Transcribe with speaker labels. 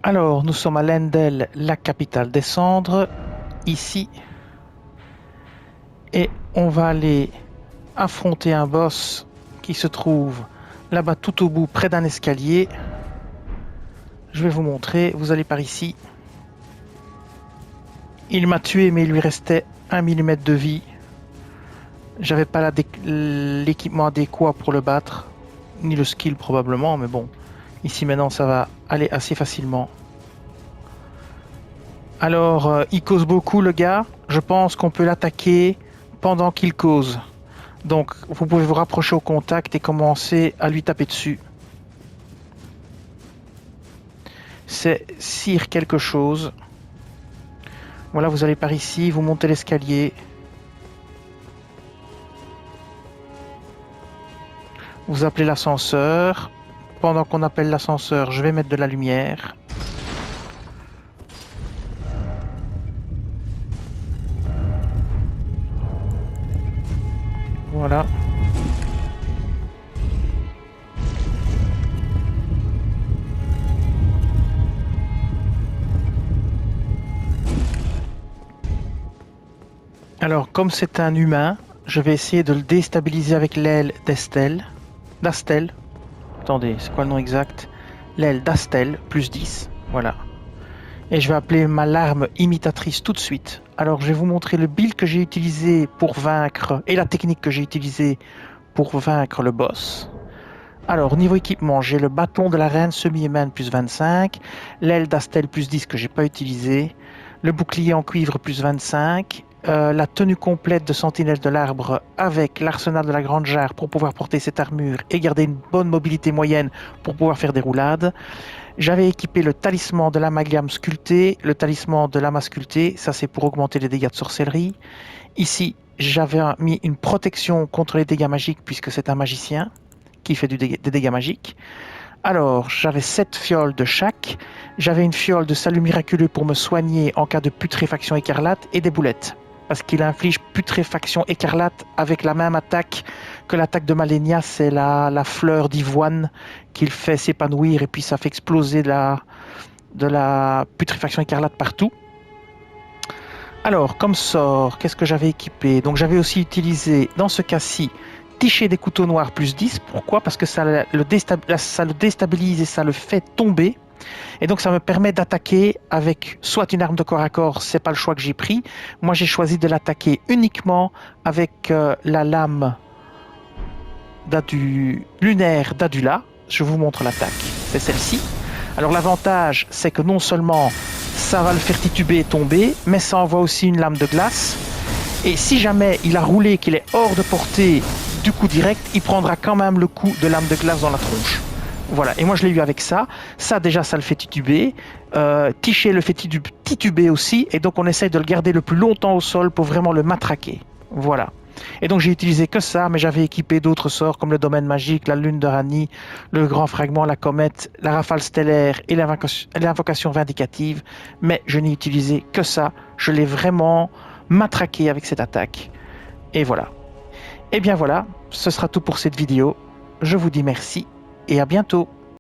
Speaker 1: Alors, nous sommes à Leyndell, la capitale des cendres, ici, et on va aller affronter un boss qui se trouve là-bas tout au bout, près d'un escalier. Je vais vous montrer, vous allez par ici. Il m'a tué, mais il lui restait 1 mm de vie. J'avais pas l'équipement adéquat pour le battre, ni le skill probablement, mais bon, ici maintenant ça va aller assez facilement. Alors, il cause beaucoup le gars. Je pense qu'on peut l'attaquer pendant qu'il cause. Donc, vous pouvez vous rapprocher au contact et commencer à lui taper dessus. C'est Sir quelque chose. Voilà, vous allez par ici, vous montez l'escalier. Vous appelez l'ascenseur. Pendant qu'on appelle l'ascenseur, je vais mettre de la lumière. Voilà. Alors, comme c'est un humain, je vais essayer de le déstabiliser avec l'aile d'Astel. Attendez, c'est quoi le nom exact? L'aile d'Astel, plus 10. Voilà. Et je vais appeler ma larme imitatrice tout de suite. Alors, je vais vous montrer le build que j'ai utilisé pour vaincre et la technique que j'ai utilisée pour vaincre le boss. Alors, niveau équipement, j'ai le bâton de la reine semi-humaine plus 25, l'aile d'Astel plus 10 que j'ai pas utilisé, le bouclier en cuivre plus 25, la tenue complète de sentinelle de l'arbre avec l'arsenal de la grande jarre pour pouvoir porter cette armure et garder une bonne mobilité moyenne pour pouvoir faire des roulades. J'avais équipé le talisman de l'amalgame sculpté, le talisman de l'amas sculpté, ça c'est pour augmenter les dégâts de sorcellerie. Ici, j'avais mis une protection contre les dégâts magiques puisque c'est un magicien qui fait des dégâts magiques. Alors, j'avais 7 fioles de chaque. J'avais une fiole de salut miraculeux pour me soigner en cas de putréfaction écarlate et des boulettes. Parce qu'il inflige putréfaction écarlate avec la même attaque que l'attaque de Malenia, c'est la fleur d'ivoine qu'il fait s'épanouir et puis ça fait exploser de la putréfaction écarlate partout. Alors, comme sort, qu'est-ce que j'avais équipé? Donc j'avais aussi utilisé, dans ce cas-ci, Ticher des couteaux noirs plus 10. Pourquoi? Parce que ça le déstabilise et ça le fait tomber. Et donc ça me permet d'attaquer avec soit une arme de corps à corps, c'est pas le choix que j'ai pris. Moi j'ai choisi de l'attaquer uniquement avec la lame lunaire d'Adula. Je vous montre l'attaque, c'est celle-ci. Alors l'avantage c'est que non seulement ça va le faire tituber et tomber, mais ça envoie aussi une lame de glace. Et si jamais il a roulé, qu'il est hors de portée du coup direct, il prendra quand même le coup de lame de glace dans la tronche. Voilà, et moi je l'ai eu avec ça. Ça déjà, ça le fait tituber. Ticher le fait tituber aussi, et donc on essaye de le garder le plus longtemps au sol pour vraiment le matraquer. Voilà. Et donc j'ai utilisé que ça, mais j'avais équipé d'autres sorts comme le domaine magique, la lune de Rani, le grand fragment, la comète, la rafale stellaire et l'invocation vindicative. Mais je n'ai utilisé que ça. Je l'ai vraiment matraqué avec cette attaque. Et voilà. Et bien voilà, ce sera tout pour cette vidéo. Je vous dis merci et à bientôt.